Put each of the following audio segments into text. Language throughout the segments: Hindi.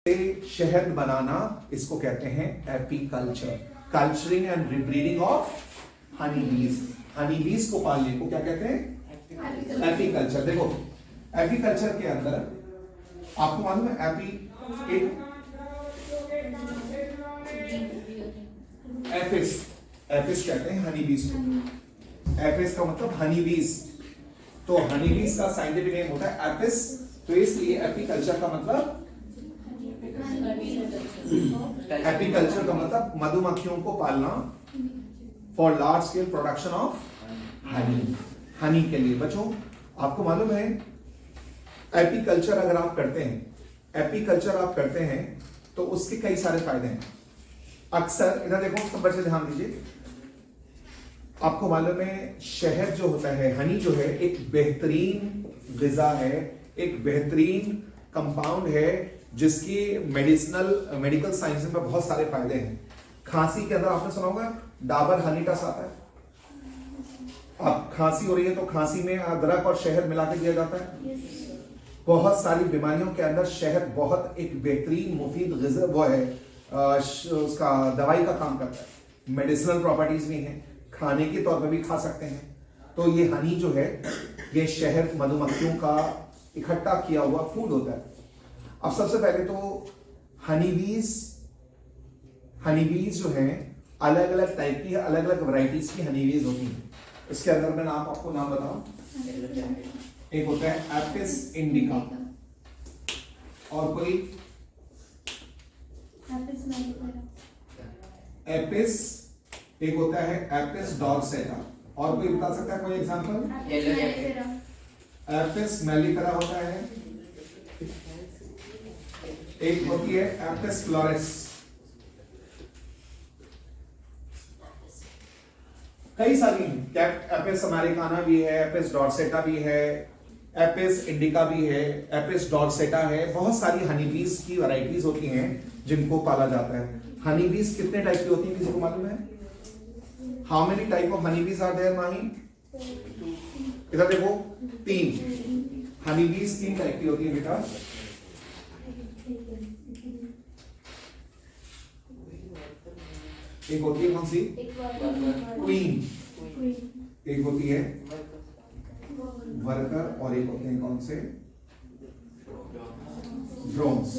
से शहद बनाना, इसको कहते हैं apiculture, culturing and rebreeding of honey bees. Honey बीज को पालने को क्या कहते हैं? एपीकल्चर। देखो एपीकल्चर के अंदर आपको मालूम है एपिस कहते हैं हनी बीज को। एपिस का मतलब हनी बीज, तो हनी बीज का साइंटिफिक नेम होता है एपिस, तो इसलिए एपीकल्चर का मतलब एपीकल्चर का मतलब मधुमक्खियों को पालना for large scale production of honey, Honey के लिए। बच्चों आपको मालूम है एपीकल्चर अगर आप करते हैं, एपीकल्चर आप करते हैं तो उसके कई सारे फायदे हैं। अक्सर इधर देखो, सब बच्चे ध्यान दीजिए, आपको मालूम है शहद जो होता है, हनी जो है, एक बेहतरीन ग़िज़ा है, एक बेहतरीन कंपाउंड है जिसकी मेडिकल साइंस में बहुत सारे फायदे हैं। खांसी के अंदर आपने सुना होगा डाबर हनी टस आता है। अब खांसी हो रही है तो खांसी में अदरक और शहद मिला के दिया जाता है। बहुत सारी बीमारियों के अंदर शहद बहुत एक बेहतरीन मुफीद ग़िज़ा वो है, उसका दवाई का काम करता है। मेडिसिनल प्रॉपर्टीज भी हैं, खाने के तौर पर भी खा सकते हैं। तो ये हनी जो है, ये शहद मधुमक्खियों का इकट्ठा किया हुआ फूड होता है। अब सबसे पहले तो हनी बीज जो है अलग अलग टाइप की, अलग अलग वैरायटीज की हनी बीज होती हैं। इसके अंदर मैं आपको नाम बताऊं, एक होता है एपिस इंडिका और कोई एपिस, एक होता है एपिस डॉर्सेटा, और कोई बता सकता है कोई एग्जांपल? एपिस मेलिफेरा होता है, एक होती है एपिस फ्लोरेस। कई सारी एपिस अमेरिकाना भी है, एपिस डॉर्सेटा भी है, एपिस इंडिका भी है, एपिस डॉर्सेटा है। बहुत सारी हनी बीज की वैरायटीज होती हैं जिनको पाला जाता है। हनी बीज कितने टाइप की होती हैं, किसी को मालूम है? How many type of honey bees are there माही? इधर देखो, 3 हनी बीज 3 टाइप की होती है बेटा। एक होती है कौन सी? क्वीन, एक होती है वर्कर, और एक होते हैं कौन से? ड्रोन्स।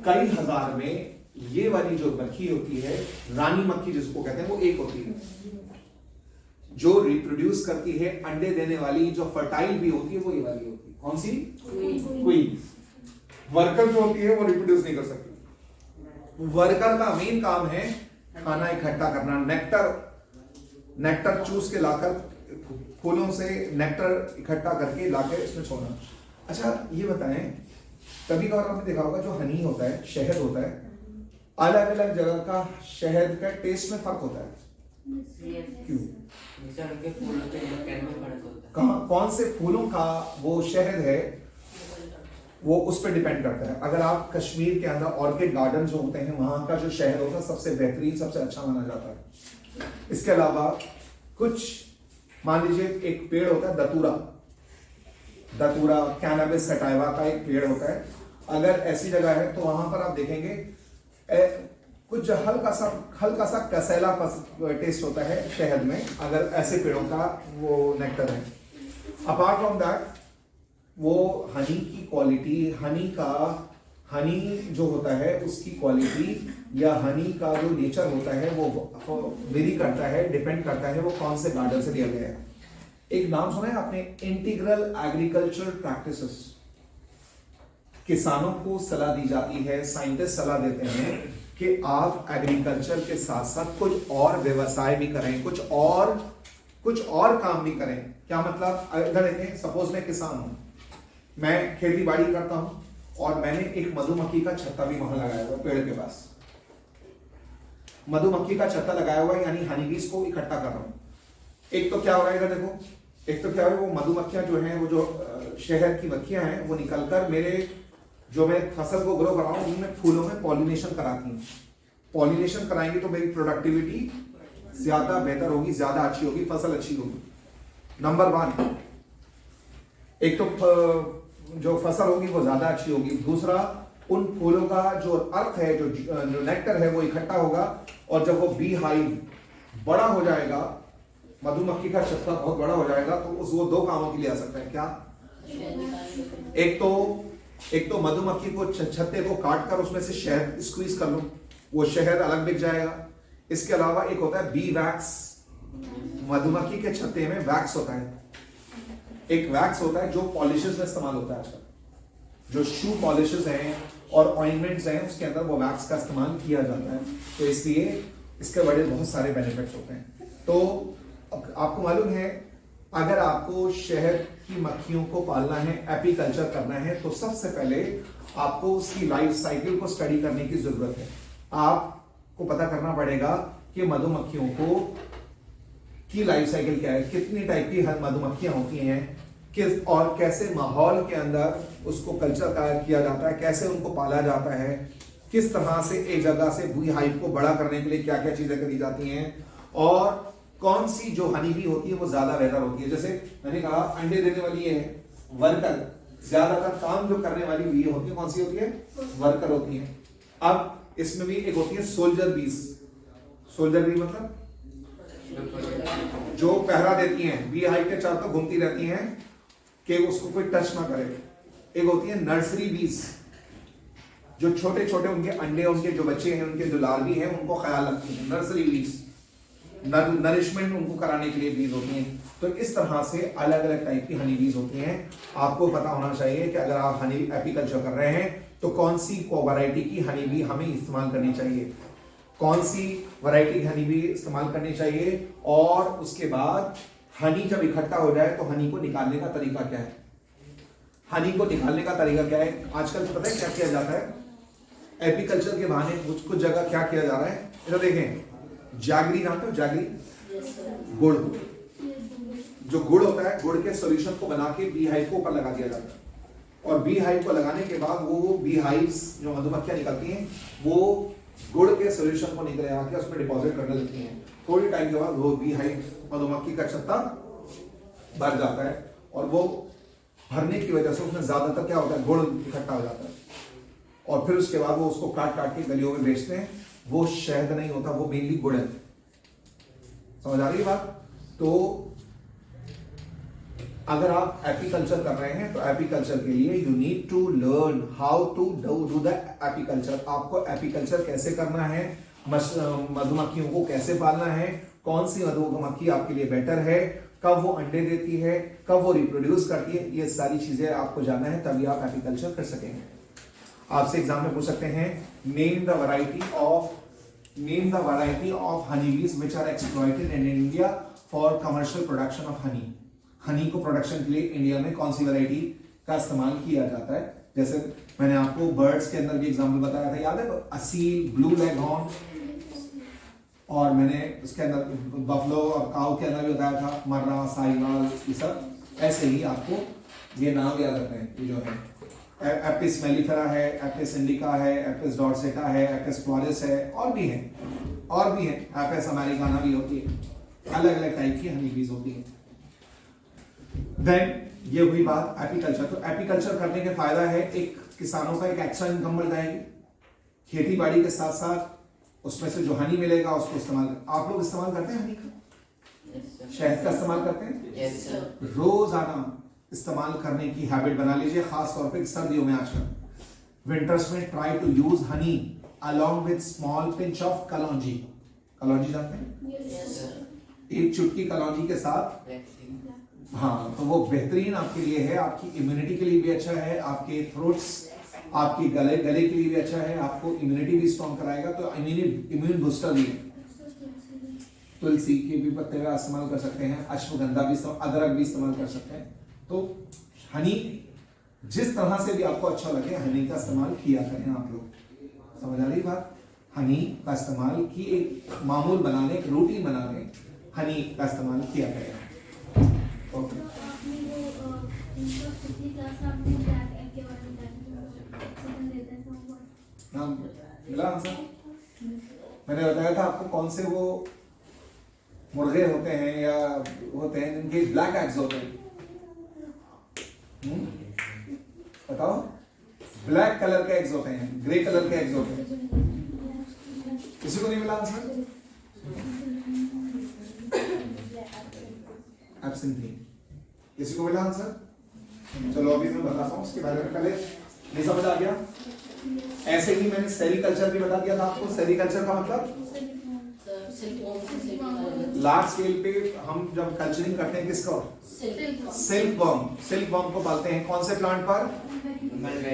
कई हजार में ये वाली जो मक्खी होती है, रानी मक्खी जिसको कहते हैं, वो एक होती है जो रिप्रोड्यूस करती है, अंडे देने वाली, जो फर्टाइल भी होती है, वो ये वाली होती है। कौन सी? क्वीन। वर्कर जो होती है वो रिप्रोड्यूस नहीं कर सकती। वर्कर का मेन काम है खाना इकट्ठा करना, नेक्टर चूस के लाकर, फूलों से नेक्टर इकट्ठा करके लाकर इसमें छोड़ना। अच्छा ये बताएं, कभी कभार आपने देखा होगा जो हनी होता है, शहद होता है, अलग अलग जगह का शहद का टेस्ट में फर्क होता है। क्यों? कौन से फूलों का वो शहद है वो उस पर डिपेंड करता है। अगर आप कश्मीर के अंदर ऑर्किड गार्डन जो होते हैं, वहां का जो शहद होता है सबसे बेहतरीन, सबसे अच्छा माना जाता है। इसके अलावा कुछ, मान लीजिए एक पेड़ होता है दतूरा कैनाबिस सटाइवा का एक पेड़ होता है। अगर ऐसी जगह है तो वहां पर आप देखेंगे कुछ हल्का सा कसैला टेस्ट होता है शहद में, अगर ऐसे पेड़ों का वो नेक्टर है। अपार्ट फ्रॉम दैट, वो हनी की क्वालिटी, हनी जो होता है उसकी क्वालिटी या हनी का जो नेचर होता है वो वेरी करता है, डिपेंड करता है वो कौन से गार्डन से लिया गया है। एक नाम सुना है आपने, इंटीग्रल एग्रीकल्चर प्रैक्टिसेस। किसानों को सलाह दी जाती है, साइंटिस्ट सलाह देते हैं कि आप एग्रीकल्चर के साथ साथ कुछ और व्यवसाय भी करें, कुछ और काम भी करें। क्या मतलब? इधर देखें, सपोज मैं किसान हूं, मैं खेती बाड़ी करता हूं और मैंने एक मधुमक्खी का छत्ता भी वहां लगाया हुआ पेड़ के पास। मधुमक्खी का छत्ता लगाया हुआ, यानी हनी बीज को इकट्ठा कर रहा हूं। एक तो क्या हो रहा है, इधर देखो, एक तो क्या हो रहा है, वो मधुमक्खियां जो हैं, वो जो शहद की मक्खियां हैं, वो निकलकर मेरे जो मैं फसल को ग्रो कर रहा हूं उनमें फूलों में पॉलिनेशन कराती हैं। पॉलिनेशन कराएंगे तो मेरी प्रोडक्टिविटी ज्यादा बेहतर होगी, ज्यादा अच्छी होगी, फसल अच्छी होगी। नंबर 1, एक तो जो फसल होगी वो ज्यादा अच्छी होगी। दूसरा, उन फूलों का जो अर्क है, जो नेक्टर है, वो इकट्ठा होगा, और जब वो बी हाइव बड़ा हो जाएगा, मधुमक्खी का छत्ता बहुत बड़ा हो जाएगा, तो वो दो कामों के लिए आ सकता है। क्या? एक तो मधुमक्खी को छत्ते को काट कर उसमें से शहद स्क्वीज कर लो, वो शहद अलग बिक जाएगा। इसके अलावा एक होता है बी वैक्स, मधुमक्खी के छत्ते में वैक्स होता है, एक वैक्स होता है जो पॉलिशेस में इस्तेमाल होता है आजकल, जो शू पॉलिशेस हैं और ऑइंटमेंट्स हैं, उसके अंदर वो वैक्स का इस्तेमाल किया जाता है। तो इसलिए इसके बड़े बहुत सारे बेनिफिट्स होते हैं। तो आपको मालूम है, अगर आपको शहद की मक्खियों को पालना है, एपीकल्चर करना है, तो सबसे पहले आपको उसकी लाइफ साइकिल को स्टडी करने की जरूरत है। आपको पता करना पड़ेगा कि मधुमक्खियों को की लाइफ साइकिल क्या है, कितनी टाइप की मधुमक्खियां होती हैं, किस और कैसे माहौल के अंदर उसको कल्चर किया जाता है, कैसे उनको पाला जाता है, किस तरह से एक जगह से बी हाइव को बड़ा करने के लिए क्या क्या चीजें करी जाती हैं, और कौन सी जो हनी बी होती है वो ज्यादा बेहतर होती है। जैसे मैंने कहा अंडे देने वाली है वर्कर, ज्यादातर काम जो करने वाली बी होती है कौन सी होती है? वर्कर होती है। अब इसमें भी एक होती है सोल्जर बीज। सोल्जर बी मतलब जो पहरा देती हैं, बी हाइव के चारों तरफ घूमती रहती हैं कि उसको कोई टच ना करे। एक होती है नर्सरी बीज, जो छोटे छोटे उनके अंडे, उनके जो बच्चे हैं, उनके जो लार्वी हैं, उनको ख्याल रखती हैं। नर्सरी बीज नरिशमेंट उनको कराने के लिए बीज होती हैं। तो इस तरह से अलग अलग टाइप की हनी बीज होती हैं। आपको पता होना चाहिए कि अगर आप हनी एपीकल्चर कर रहे हैं तो कौन सी वैरायटी की हनी बी हमें इस्तेमाल करनी चाहिए, कौन सी वैरायटी की हनी बी इस्तेमाल करनी चाहिए, और उसके बाद हनी जब इकट्ठा हो जाए तो हनी को निकालने का तरीका क्या है। हनी को निकालने का तरीका क्या है? आजकल पता है क्या किया जाता है? एपीकल्चर के बहाने कुछ जगह क्या किया जा रहा है, इधर देखें, जागरी जानते हो? जागरी गुड़, जो गुड़ होता है, गुड़ के सॉल्यूशन को बना के बी हाइव को ऊपर लगा दिया जाता है, और बी हाइव को लगाने के बाद वो बी हाइव्स जो मधुमक्खियां निकलती हैं वो गुड़ के सॉल्यूशन को निकले आके उसमें डिपॉजिट करने लगती हैं। थोड़ी टाइम के बाद वो बी हाइव मधुमक्खी का छत्ता भर जाता है, और वो भरने की वजह से उसमें ज्यादातर क्या होता है, गुड़ इकट्ठा हो जाता है, और फिर उसके बाद वो उसको काट काट के गलियों में बेचते हैं। वो शहद नहीं होता, वो मेनली गुड़ है। समझ आ रही है बात? तो अगर आप एपीकल्चर कर रहे हैं तो एपीकल्चर के लिए you need to learn how to do the apiculture. आपको एपीकल्चर कैसे करना है, मधुमक्खियों को कैसे पालना है, कौन सी मधुमक्खी आपके लिए बेटर है, कब वो अंडे देती है, कब वो रिप्रोड्यूस करती है, ये सारी चीजें आपको जानना है, तभी आप एपीकल्चर कर सकेंगे। आपसे एग्जाम में पूछ सकते हैं, name the variety of honey bees which are exploited in India for commercial production of honey. Honey को प्रोडक्शन के लिए इंडिया में कौन सी वैरायटी का इस्तेमाल किया जाता है। जैसे मैंने आपको बर्ड्स के अंदर भी एग्जांपल बताया था, याद है? असील, ब्लू लेगहॉर्न, और मैंने उसके अंदर बफलो और काऊ के अंदर भी बताया था, मर्रा, साहिवाल, ये सब। ऐसे ही आपको ये नाम याद रखना है। ये जो है एपिस मेलिफेरा है, एपिस इंडिका है, एपिस डॉर्सेटा है, एपिस फ्लोरिस है, और भी है एपिस अमेरिकाना भी होती है। अलग अलग टाइप की हनी बीज होती है। देन ये हुई बात एपीकल्चर। तो एपीकल्चर करने के फायदा है, एक किसानों का एक एक्स्ट्रा इनकम बढ़ जाएगी, खेती बाड़ी के साथ साथ उसमें से जो हनी मिलेगा उसको इस्तेमाल। आप लोग इस्तेमाल करते हैं हनी का, शहद का इस्तेमाल करते हैं? Yes, sir. रोजाना इस्तेमाल करने की हैबिट बना लीजिए, खास तौर पे सर्दियों में। आजकल विंटर्स में try to use honey along with small pinch of kalonji. कलौंजी जानते हैं? Yes, sir. एक चुटकी कलौंजी के साथ, हाँ, तो वो बेहतरीन आपके लिए है, आपकी इम्यूनिटी के लिए भी अच्छा है, आपके थ्रोट्स, आपकी गले के लिए भी अच्छा है, आपको इम्यूनिटी भी स्ट्रॉन्ग कराएगा, तो इम्यून बूस्टर भी है। तुलसी के भी पत्ते का इस्तेमाल कर सकते हैं, अश्वगंधा भी, अदरक भी इस्तेमाल कर सकते हैं। तो हनी जिस तरह से भी आपको अच्छा लगे, हनी का इस्तेमाल किया करें आप लोग। समझ आ रही बात? हनी का इस्तेमाल की एक मामूल बनाने, एक रूटीन बनाने, हनी का इस्तेमाल किया करें। ओके, मिला आंसर? मैंने बताया था आपको कौन से वो मुर्गे होते हैं या होते हैं जिनके ब्लैक एग्स होते हैं। बताओ, ब्लैक कलर के एग्स होते हैं, ग्रे कलर के एग्स होते हैं। किसी को नहीं मिला आंसर? एब्सेंट थी। किसी को मिला आंसर? चलो अभी मैं बताता हूँ उसके बारे में। पहले नहीं समझ आ गया? ऐसे ही मैंने सेरिकल्चर भी बता दिया था आपको। सेरिकल्चर का मतलब लार्ज स्केल पे हम जब कल्चरिंग करते हैं किसका? Silk worm. सिल्क वर्म को पालते हैं कौन से प्लांट पर?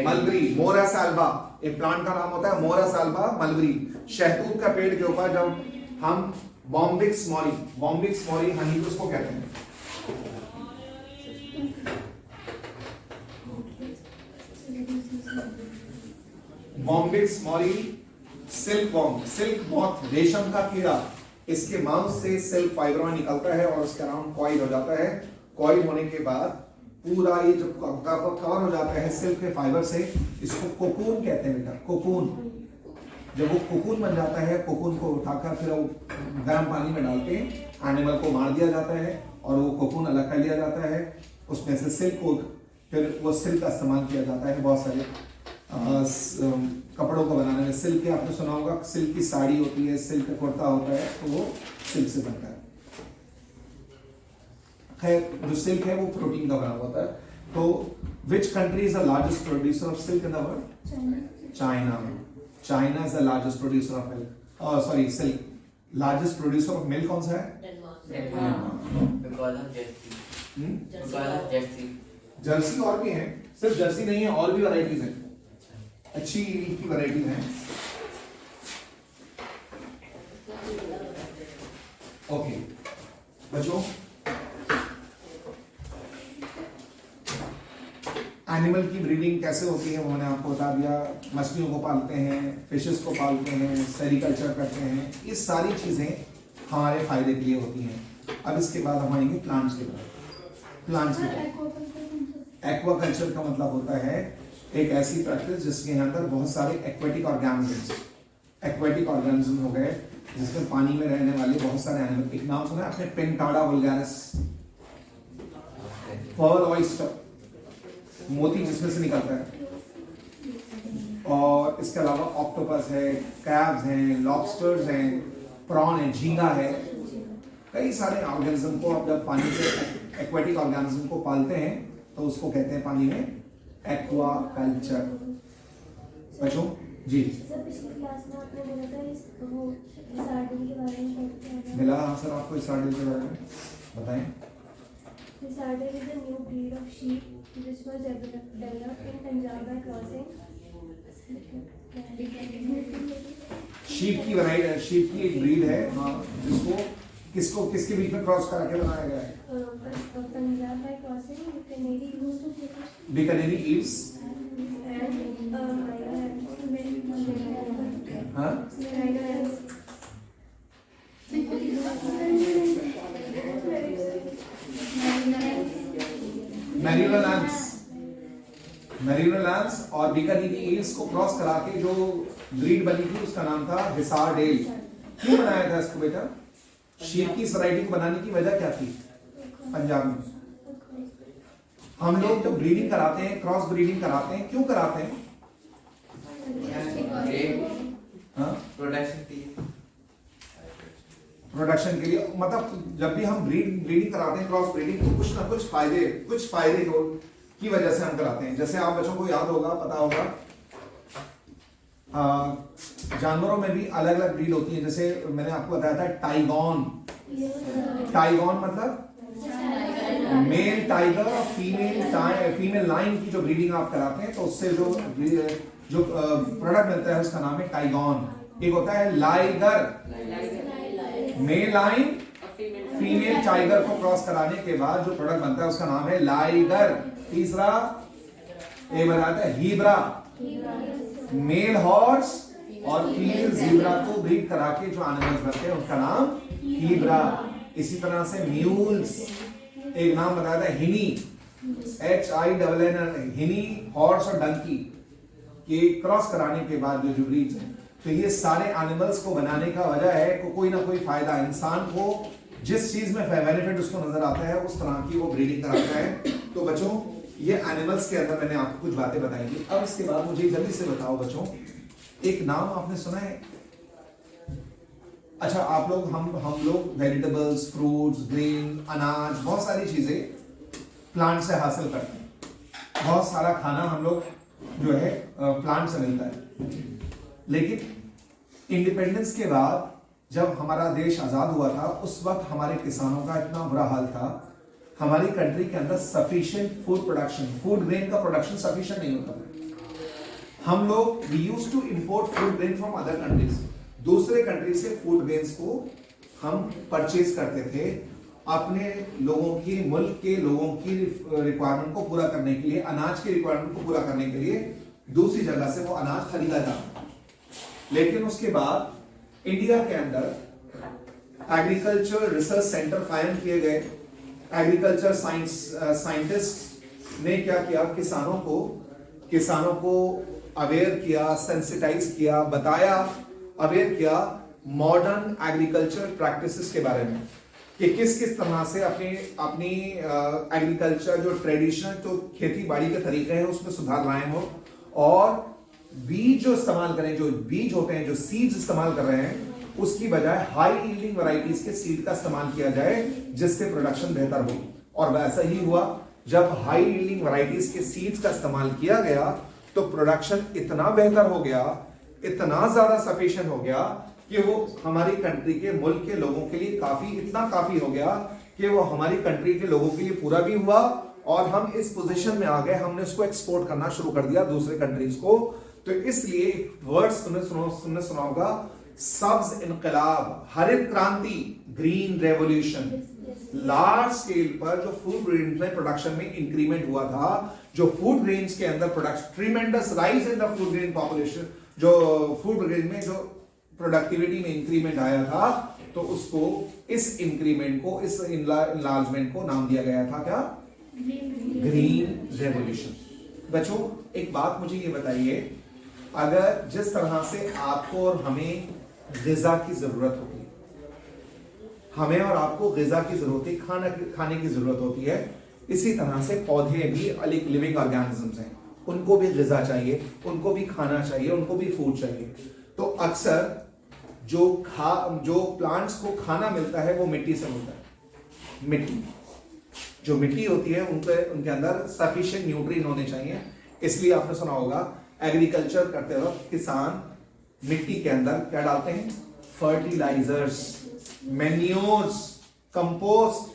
मलबरी, मोरा साल्वा। एक प्लांट का नाम होता है मोरा साल्वा मलबरी। शहतूत का पेड़ के ऊपर जब हम बॉम्बिक्स मॉरी हनी उसको कहते हैं। Bombyx मॉरी silk worm, silk moth, रेशम का कीड़ा, इसके मांस से सिल्क फाइबर निकलता है और उसका नाम कॉइल हो जाता है। कॉइल होने के बाद पूरा ये जब कवर हो जाता है सिल्क के फाइबर से, इसको कोकून कहते हैं बेटा, कोकून। जब वो कोकून बन जाता है, कोकून को उठाकर फिर वो गर्म पानी में डाल के एनिमल को मार दिया जाता है और वो कोकून अलग कर लिया जाता है। उसमें से सिल्क को फिर वो सिल्क का इस्तेमाल किया जाता है बहुत सारे कपड़ों को बनाने में। सिल्क के आपने सुना होगा, सिल्क की साड़ी होती है, सिल्क का कुर्ता होता है, तो वो सिल्क से बनता है। खैर जो सिल्क है वो प्रोटीन का बना होता है। तो which country is the largest producer of silk in the world? China. China is the largest producer of milk, sorry silk. Largest producer of milk कौन सा है? जर्सी। और भी है, सिर्फ जर्सी नहीं है, और भी वैरायटीज है, अच्छी की वैरायटीज हैं। ओके बच्चों, एनिमल की ब्रीडिंग कैसे होती है वो मैंने आपको बता दिया। मछलियों को पालते हैं, फिशेस को पालते हैं, सेरिकल्चर करते हैं, ये सारी चीजें हमारे फायदे के लिए होती हैं। अब इसके बाद हम आएंगे प्लांट्स के बाद। प्लांट्स के बाद एक्वाकल्चर का मतलब होता है एक ऐसी प्रैक्टिस जिसके अंदर बहुत सारे एक्वेटिक ऑर्गेनिज्म हो गए, जिसमें पानी में रहने वाले बहुत सारे एनिमल। एक नाम सुना है आपने, पेंटाडा वल्गैरिस, पर्ल ऑयस्टर, मोती जिसमें से निकलता है। और इसके अलावा ऑक्टोपस है, क्रैब्स हैं, लॉबस्टर्स हैं, प्रॉन है, झींगा है। कई सारे ऑर्गेनिज्म को आप जब पानी से एक्वेटिक ऑर्गेनिज्म को पालते हैं तो उसको कहते हैं पानी में एक्वाकल्चर। बच्चों जी पिछली क्लास में आपने बोला था वो सार्डिन के बारे में मिला आंसर आपको? सार्डिन के बारे में बताएं। Sardine is a new breed of sheep which was developed in Punjab by crossing sheep की वैरायटी, शीप की एक ब्रीड है जिसको किसको किसके बीच में क्रॉस करा के बनाया गया है? Punjab by crossing Bikaneri ewes Merino rams और बीकानेरी ईव्स को क्रॉस करा के जो ब्रीड बनी थी उसका नाम था हिसार डेल। क्यों बनाया था इसको बेटा? शीप की इस वैरायटी को बनाने की वजह क्या थी? पंजाब में हम लोग जब ब्रीडिंग कराते हैं, क्रॉस ब्रीडिंग कराते हैं, क्यों कराते हैं? प्रोडक्शन के लिए। मतलब जब भी हम ब्रीडिंग कराते हैं, क्रॉस ब्रीडिंग, तो कुछ ना कुछ फायदे की वजह से हम कराते हैं। जैसे आप बच्चों को याद होगा, पता होगा, जानवरों में भी अलग अलग ब्रीड होती है। जैसे मैंने आपको बताया था टाइगॉन। टाइगॉन मतलब मेल टाइगर और फीमेल लाइन की जो ब्रीडिंग आप कराते हैं तो उससे जो प्रोडक्ट मिलता है उसका नाम है टाइगॉन। एक होता है liger, male lion female tiger को क्रॉस कराने के बाद जो प्रोडक्ट बनता है उसका नाम है लाइगर। तीसरा एक बताता है हीब्रा, मेल हॉर्स और फीमेल जीब्रा को ब्रीड करा के जो एनिमल्स बनते हैं उसका नाम हीब्रा। इसी तरह से म्यूल्स, एक नाम बताया था हिनी, HINN, हिनी, हॉर्स और डंकी के क्रॉस कराने के बाद जो ब्रीड्स हैं, तो ये सारे एनिमल्स को बनाने का वजह है कोई ना कोई फायदा। इंसान को जिस चीज में बेनिफिट उसको नजर आता है उस तरह की वो ब्रीडिंग कराता है। तो बच्चों ये एनिमल्स के अंदर मैंने आपको कुछ बातें बताई थी। अब इसके बाद मुझे जल्दी से बताओ बच्चों, एक नाम आपने सुना है? अच्छा, आप लोग हम लोग वेजिटेबल्स, फ्रूट्स, ग्रेन, अनाज, बहुत सारी चीजें प्लांट से हासिल करते हैं। बहुत सारा खाना हम लोग जो है प्लांट से मिलता है। लेकिन इंडिपेंडेंस के बाद जब हमारा देश आजाद हुआ था, उस वक्त हमारे किसानों का इतना बुरा हाल था, हमारी कंट्री के अंदर sufficient food production, food grain का प्रोडक्शन सफिशिएंट नहीं होता था। हम लोग we used to import food grain from other countries, दूसरे कंट्री से फूड ग्रेन्स को हम परचेज करते थे अपने लोगों की, मुल्क के लोगों की रिक्वायरमेंट को पूरा करने के लिए, अनाज की रिक्वायरमेंट को पूरा करने के लिए दूसरी जगह से वो अनाज खरीदा जाता। लेकिन उसके बाद इंडिया के अंदर एग्रीकल्चर रिसर्च सेंटर कायम किए गए। एग्रीकल्चर साइंटिस्ट ने क्या किया, किसानों को अवेयर किया, सेंसिटाइज किया, बताया, अवेयर किया मॉडर्न एग्रीकल्चर प्रैक्टिसेस के बारे में कि किस किस तरह से अपनी एग्रीकल्चर जो ट्रेडिशनल जो खेती बाड़ी के तरीके हैं उसमें सुधार लाए हो, और बीज जो इस्तेमाल करें, जो बीज होते हैं, जो सीड्स इस्तेमाल कर रहे हैं, उसकी बजाय हाई यील्डिंग वैरायटीज के सीड का इस्तेमाल किया जाए जिससे प्रोडक्शन बेहतर हो। और वैसा ही हुआ, जब हाई यील्डिंग वैरायटीज के सीड्स का इस्तेमाल किया गया तो प्रोडक्शन इतना बेहतर हो गया, इतना ज्यादा सफिशिएंट हो गया कि वो हमारी कंट्री के, मुल्क के लोगों के लिए इतना काफी हो गया कि वो हमारी कंट्री के लोगों के लिए पूरा भी हुआ, और हम इस पोजीशन में आ गए, हमने उसको एक्सपोर्ट करना शुरू कर दिया दूसरे कंट्रीज को। तो इसलिए वर्ड्स तुमने सुना होगा, सब्ज इनकलाब, हरित क्रांति, ग्रीन रेवोल्यूशन। लार्ज स्केल पर जो फूड ग्रेन में प्रोडक्शन में इंक्रीमेंट हुआ था, जो फूड ग्रेन्स के अंदर production, tremendous rise in the food grain population, जो फूड ग्रेन में जो प्रोडक्टिविटी में इंक्रीमेंट आया था, तो उसको, इस इंक्रीमेंट को, इस इनलार्जमेंट को नाम दिया गया था क्या? Green revolution. बच्चों एक बात मुझे ये बताइए, अगर जिस तरह से आपको और हमें ग़िज़ा की जरूरत होती है, हमें और आपको ग़िज़ा की जरूरत होती है, खाने की जरूरत होती है, इसी तरह से पौधे भी लिविंग ऑर्गेनिजम्स हैं, उनको भी ग़िज़ा चाहिए, उनको भी खाना चाहिए, उनको भी फूड चाहिए। तो अक्सर जो प्लांट्स को खाना मिलता है वो मिट्टी से मिलता है। मिट्टी, जो मिट्टी होती है उनके अंदर सफिशिएंट न्यूट्रिएंट होने चाहिए। इसलिए आपने सुना होगा एग्रीकल्चर करते वक्त किसान मिट्टी के अंदर क्या डालते हैं? फर्टिलाइजर्स, मैन्योर्स, कंपोस्ट,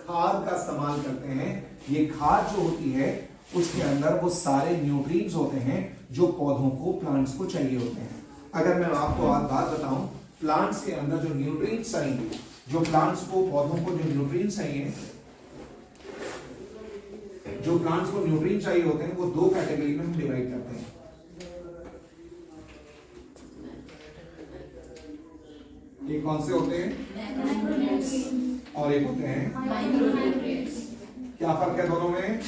खाद का इस्तेमाल करते हैं। ये खाद जो होती है उसके अंदर वो सारे न्यूट्रिएंट्स होते हैं जो पौधों को, प्लांट्स को चाहिए होते हैं। अगर मैं आपको आज बात बताऊं, प्लांट्स के अंदर जो न्यूट्रिएंट्स चाहिए, जो प्लांट्स को, पौधों को जो न्यूट्रिएंट्स चाहिए, जो प्लांट्स को न्यूट्रिएंट चाहिए होते हैं, वो दो कैटेगरी में हम डिवाइड करते हैं। ये कौन से होते हैं? और एक होते हैं माइक्रोन्यूट्रिएंट्स। क्या फर्क है दोनों में?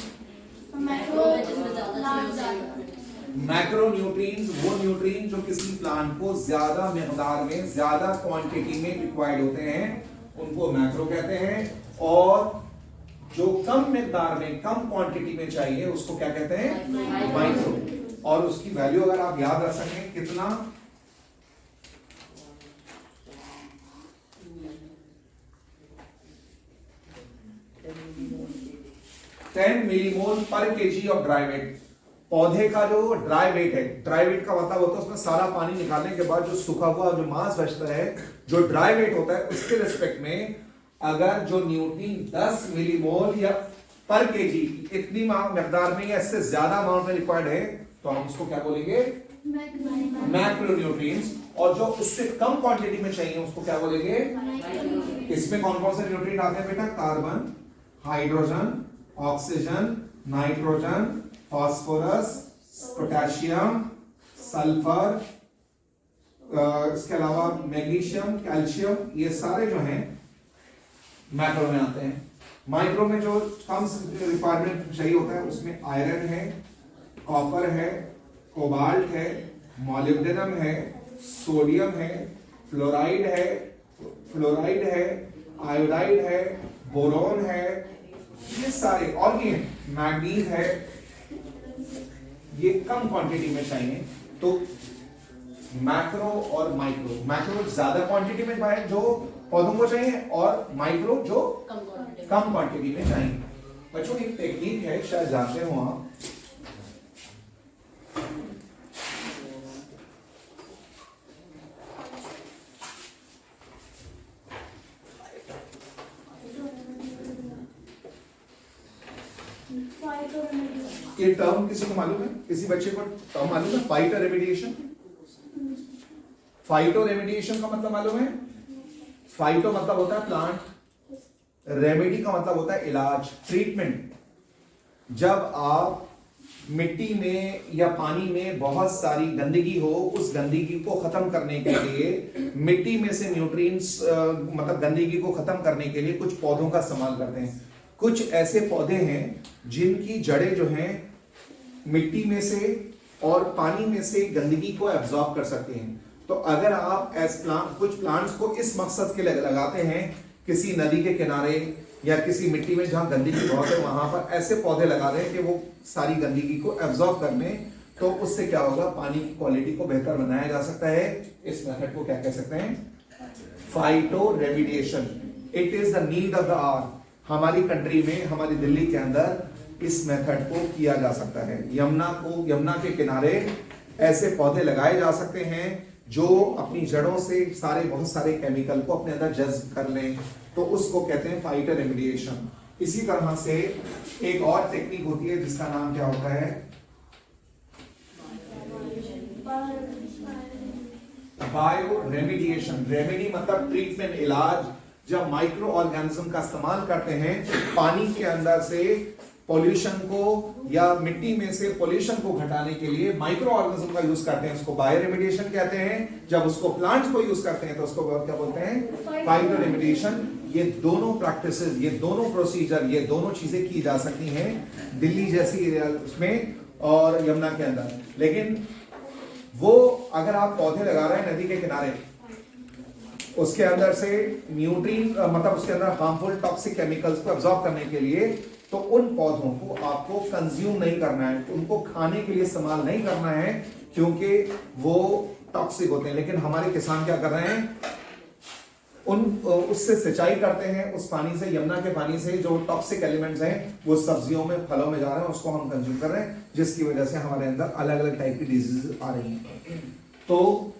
मैक्रोन्यूट्रिएंट्स वो न्यूट्रिएंट जो किसी प्लांट को ज्यादा मिकदार में, ज्यादा क्वांटिटी में रिक्वायर्ड होते हैं, उनको मैक्रो कहते हैं। और जो कम मिकदार में, कम क्वांटिटी में चाहिए, उसको क्या कहते हैं? माइक्रो। और उसकी वैल्यू अगर आप याद रख सकें, कितना? 10 मिलीमोल पर केजी ऑफ ड्राई वेट। पौधे का जो ड्राई वेट है, ड्राई वेट का मतलब होता है उसमें सारा पानी निकालने के बाद जो सूखा हुआ जो मांस बचता है, जो ड्राई वेट होता है, उसके रिस्पेक्ट में अगर जो न्यूट्रिएंट 10 मिलीमोल या पर केजी इतनी मिकदार में या इससे ज्यादा अमाउंट में रिक्वायर्ड है, तो हम उसको क्या बोलेंगे? मैक्रोन्यूट्रिएंट्स। और जो उससे कम क्वांटिटी में चाहिए उसको क्या बोलेंगे? इसमें कौन कौन से न्यूट्रिएंट आते हैं बेटा? Carbon, hydrogen, oxygen, nitrogen, phosphorus, potassium, sulphur, इसके अलावा मैग्नीशियम, कैल्शियम, ये सारे जो हैं मैक्रो में आते हैं। माइक्रो में जो कम रिक्वायरमेंट चाहिए होता है उसमें आयरन है, कॉपर है, कोबाल्ट है, मॉलिब्डेनम है, सोडियम है, फ्लोराइड है, आयोडाइड है, बोरॉन है, ये सारे, और ये मैग्नीज है, ये कम क्वांटिटी में चाहिए, तो मैक्रो और माइक्रो, मैक्रो ज्यादा क्वांटिटी में पाए जो पौधों को चाहिए, और माइक्रो जो कम क्वांटिटी में चाहिए। बच्चों एक टेक्निक है, शायद जानते हो आप, ये टर्म किसी को मालूम है? किसी बच्चे को टर्म मालूम है? Phyto remediation. फाइटो रेमिडिएशन का मतलब मालूम है? फाइटो मतलब होता है प्लांट, रेमेडी का मतलब होता है इलाज, ट्रीटमेंट। जब आप मिट्टी में या पानी में बहुत सारी गंदगी हो, उस गंदगी को खत्म करने के लिए मिट्टी में से न्यूट्रिएंट्स मतलब गंदगी को खत्म करने के लिए कुछ पौधों का इस्तेमाल करते हैं। कुछ ऐसे पौधे हैं जिनकी जड़ें जो हैं मिट्टी में से और पानी में से गंदगी को एब्जॉर्ब कर सकते हैं। तो अगर आप कुछ प्लांट्स को इस मकसद के लिए लगाते हैं, किसी नदी के किनारे या किसी मिट्टी में जहां गंदगी बहुत है, वहां पर ऐसे पौधे लगा दें कि वो सारी गंदगी को एब्जॉर्ब कर लें, तो उससे क्या होगा, पानी की क्वालिटी को बेहतर बनाया जा सकता है। इस मेथड को क्या कह सकते हैं? Phytoremediation. It is the need of the hour. हमारी कंट्री में, हमारी दिल्ली के अंदर इस मेथड को किया जा सकता है। यमुना के किनारे ऐसे पौधे लगाए जा सकते हैं जो अपनी जड़ों से बहुत सारे केमिकल को अपने अंदर जज्ब कर लें, तो उसको कहते हैं फाइटो रेमिडिएशन। इसी तरह से एक और टेक्निक होती है जिसका नाम क्या होता है? Bio remediation. रेमेडी मतलब ट्रीटमेंट, इलाज। जब माइक्रो ऑर्गेनिज्म का इस्तेमाल करते हैं पानी के अंदर से पोल्यूशन को या मिट्टी में से पोल्यूशन को घटाने के लिए माइक्रो ऑर्गेनिज्म का यूज करते हैं, उसको बायो रेमिडिएशन कहते हैं। जब उसको प्लांट को यूज करते हैं तो उसको क्या बोलते हैं? Phyto remediation. ये दोनों प्रैक्टिसेस, ये दोनों प्रोसीजर, ये दोनों चीजें की जा सकती हैं दिल्ली जैसी उसमें और यमुना के अंदर। लेकिन वो अगर आप पौधे लगा रहे हैं नदी के किनारे, उसके अंदर से न्यूट्रिएंट मतलब उसके अंदर हार्मफुल टॉक्सिक केमिकल्स को एब्जॉर्ब करने के लिए, तो उन पौधों को आपको कंज्यूम नहीं करना है, उनको खाने के लिए इस्तेमाल नहीं करना है, क्योंकि वो टॉक्सिक होते हैं। लेकिन हमारे किसान क्या कर रहे हैं? उससे सिंचाई करते हैं, उस पानी से, यमुना के पानी से जो टॉक्सिक एलिमेंट्स हैं वो सब्जियों में, फलों में जा रहे हैं, उसको हम कंज्यूम कर रहे हैं, जिसकी वजह से हमारे अंदर अलग अलग टाइप की डिजीज आ रही हैं। तो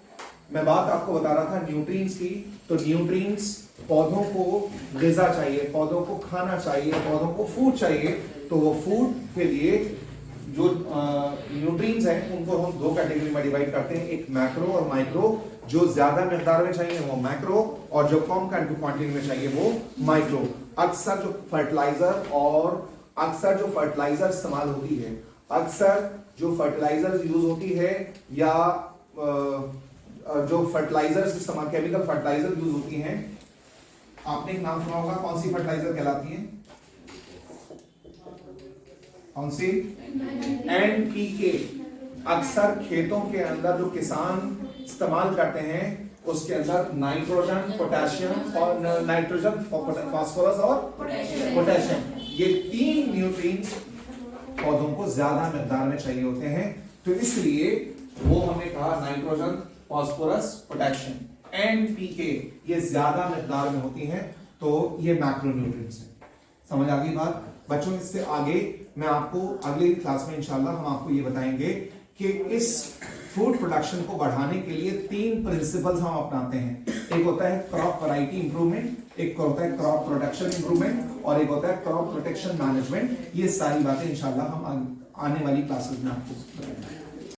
मैं बात आपको बता रहा था न्यूट्रिएंट्स की। तो न्यूट्रिएंट्स, पौधों को ग़िज़ा चाहिए, पौधों को खाना चाहिए, पौधों को फूड चाहिए। तो वो फूड के लिए जो न्यूट्रिएंट्स हैं उनको हम दो कैटेगरी में डिवाइड करते हैं, एक मैक्रो और माइक्रो। जो ज्यादा मिकदार में चाहिए वो मैक्रो, और जो कम क्वांटिटी में चाहिए वो माइक्रो। अक्सर जो फर्टिलाइजर इस्तेमाल होती है, अक्सर जो फर्टिलाइजर यूज होती है या जो फर्टिलाइजर्स इस्तेमाल, केमिकल फर्टिलाइजर यूज होती हैं, आपने एक नाम सुना होगा, कौन सी फर्टिलाइजर कहलाती है? कौन सी? NPK। अक्सर खेतों के अंदर जो किसान इस्तेमाल करते हैं उसके अंदर नाइट्रोजन, पोटेशियम और नाइट्रोजन, फास्फोरस और पोटेशियम, ये तीन न्यूट्रिएंट्स पौधों को ज्यादा मिकदार में चाहिए होते हैं। तो इसलिए वो हमने कहा नाइट्रोजन, फास्फोरस, पोटेशियम, NPK ये ज्यादा मिकदार में होती हैं, तो ये मैक्रो न्यूट्रिएंट्स हैं। समझ आ गई बात बच्चों? इससे आगे मैं आपको अगली क्लास में इंशाल्लाह हम आपको ये बताएंगे कि इस फूड प्रोडक्शन को बढ़ाने के लिए 3 प्रिंसिपल्स हम अपनाते हैं। एक होता है क्रॉप वैरायटी इंप्रूवमेंट, एक होता है क्रॉप प्रोडक्शन इंप्रूवमेंट, और एक होता है क्रॉप प्रोटेक्शन मैनेजमेंट। ये सारी बातें इंशाल्लाह हम आने वाली क्लासेस में आपको बताएंगे।